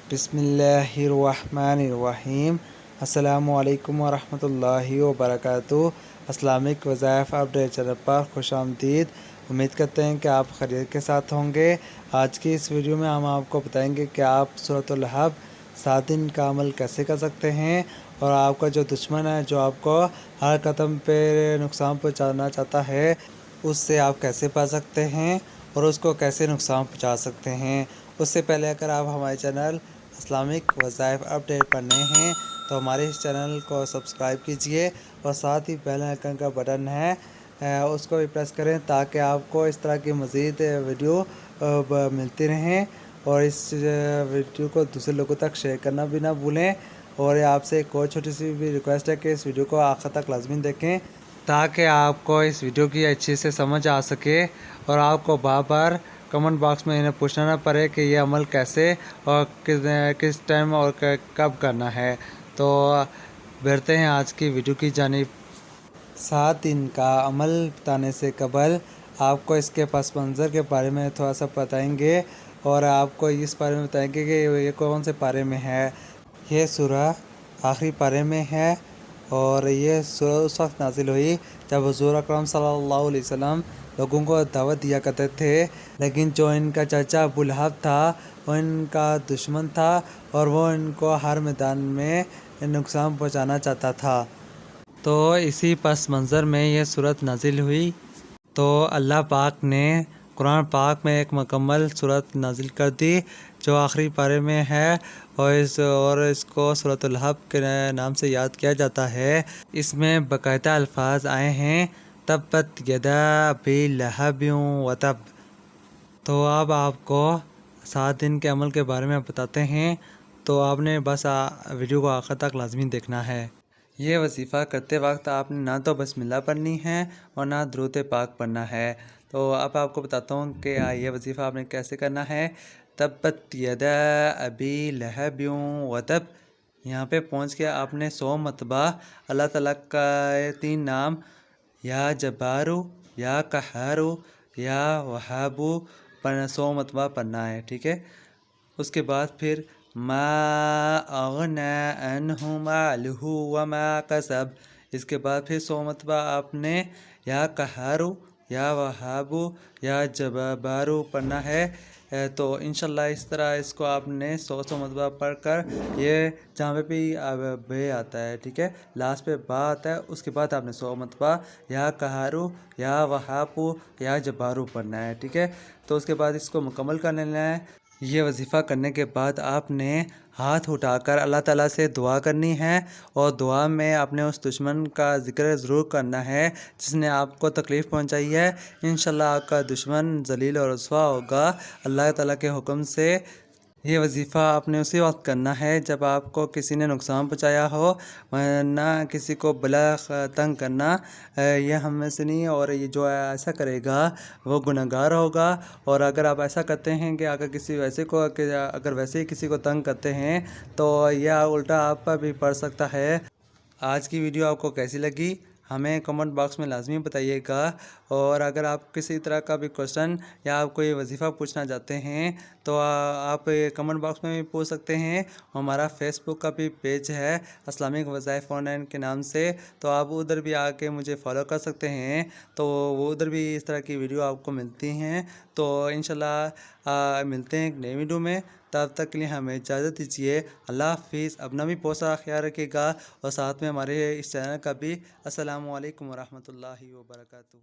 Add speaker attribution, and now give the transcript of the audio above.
Speaker 1: बिस्मिल्लाहिर्रहमानिर्रहीम। अस्सलामुअलैकुम वरहमतुल्लाहि वबरकातुहू। इस्लामिक वज़ाइफ अपडेट चैनल पर खुशामदीद। उम्मीद करते हैं कि आप खैरियत के साथ होंगे। आज की इस वीडियो में हम आपको बताएंगे कि आप सूरतुल हब 7 दिन का अमल कैसे कर सकते हैं और आपका जो दुश्मन है, जो आपको हर कदम पे नुकसान पहुंचाना चाहता है, उससे आप कैसे बच सकते हैं और उसको कैसे नुकसान पहुंचा सकते हैं। उससे पहले अगर आप हमारे चैनल इस्लामिक वज़ाइफ अपडेट पर नए हैं तो हमारे इस चैनल को सब्सक्राइब कीजिए और साथ ही बेल आइकन का बटन है उसको भी प्रेस करें ताकि आपको इस तरह की मज़ीद वीडियो मिलती रहें। और इस वीडियो को दूसरे लोगों तक शेयर करना भी ना भूलें। और आपसे एक और छोटी सी भी रिक्वेस्ट है कि इस वीडियो को आखिर तक लाजमी देखें ताकि आपको इस वीडियो की अच्छे से समझ आ सके और आपको बार बार कमेंट बॉक्स में इन्हें पूछना ना पड़े कि ये अमल कैसे और किस टाइम और कब करना है। तो बढ़ते हैं आज की वीडियो की जानिब। 7 दिन का अमल बताने से कबल आपको इसके पस मंज़र के बारे में थोड़ा सा बताएंगे और आपको इस बारे में बताएंगे कि ये कौन से पारे में है। ये सूरह आखिरी पारे में है और ये सूरह उस वक्त नाजिल हुई जब हुज़ूर अकरम सल्लल्लाहु अलैहि वसल्लम लोगों को दावत दिया करते थे, लेकिन जो इनका चाचा अबू लहब था वो इनका दुश्मन था और वो इनको हर मैदान में नुकसान पहुंचाना चाहता था। तो इसी पस मंज़र में ये सूरत नाजिल हुई। तो अल्लाह पाक ने कुरान पाक में एक मुकम्मल सूरत नाजिल कर दी जो आखिरी पारे में है और इसको सूरतुल हब के नाम से याद किया जाता है। इसमें बाकायदा अल्फाज आए हैं तब्बत यदा अबी लहब व तब। तो अब आपको 7 दिन के अमल के बारे में बताते हैं, तो आपने बस वीडियो को आखिर तक लाजमी देखना है। ये वजीफ़ा करते वक्त आपने ना तो बिस्मिल्लाह पढ़नी है और ना दुरूद पाक पढ़ना है। तो अब आपको बताता हूँ कि ये वजीफ़ा आपने कैसे करना है। तब्बत यदा अबी लहब व तब, यहाँ पे पहुँच के आपने 100 मरतबा अल्लाह ताला का 3 नाम या जब्बारू, या कहारू, या वहाबू 100 मरतबा पढ़ना है, ठीक है। उसके बाद फिर मा अगना अन्हु मालुहु व मा कसब, इसके बाद फिर 100 मरतबा आपने या कहारू, या वहाबू, या जब्बारू पढ़ना है। तो इंशाल्लाह इस तरह इसको आपने 100 मरतबा पढ़ कर, ये जहाँ पे भी बे आता है, ठीक है, लास्ट पे बा आता है, उसके बाद आपने 100 मरतबा या कहारू, या वहाबू, या जब्बारू पढ़ना है, ठीक है। तो उसके बाद इसको मुकम्मल कर लेना है। ये वजीफ़ा करने के बाद आपने हाथ उठाकर अल्लाह ताला से दुआ करनी है और दुआ में अपने उस दुश्मन का ज़िक्र ज़रूर करना है जिसने आपको तकलीफ़ पहुंचाई है। इंशाल्लाह आपका दुश्मन ज़लील और रुसवा होगा अल्लाह ताला के हुक्म से। ये वजीफ़ा आपने उसी वक्त करना है जब आपको किसी ने नुकसान पहुंचाया हो, वरना किसी को बला तंग करना यह हम में से नहीं। और ये जो ऐसा करेगा वो गुनहगार होगा। और अगर आप ऐसा करते हैं कि अगर किसी वैसे को अगर वैसे ही किसी को तंग करते हैं तो यह उल्टा आप पर भी पड़ सकता है। आज की वीडियो आपको कैसी लगी हमें कमेंट बॉक्स में लाजमी बताइएगा। और अगर आप किसी तरह का भी क्वेश्चन या आप कोई वजीफ़ा पूछना चाहते हैं तो आप कमेंट बॉक्स में भी पूछ सकते हैं। हमारा फेसबुक का भी पेज है इस्लामिक वज़ाइफ ऑनलाइन के नाम से, तो आप उधर भी आके मुझे फॉलो कर सकते हैं। तो वो उधर भी इस तरह की वीडियो आपको मिलती हैं। तो इंशाल्लाह मिलते हैं एक नई वीडियो में। तब तक के लिए हमें इजाज़त दीजिए। अल्लाह हाफिज़। अपना भी बहुत सारा ख्याल रखिएगा और साथ में हमारे इस चैनल का भी। अस्सलामु अलैकुम वरहमतुल्लाहि वबरकातुहू।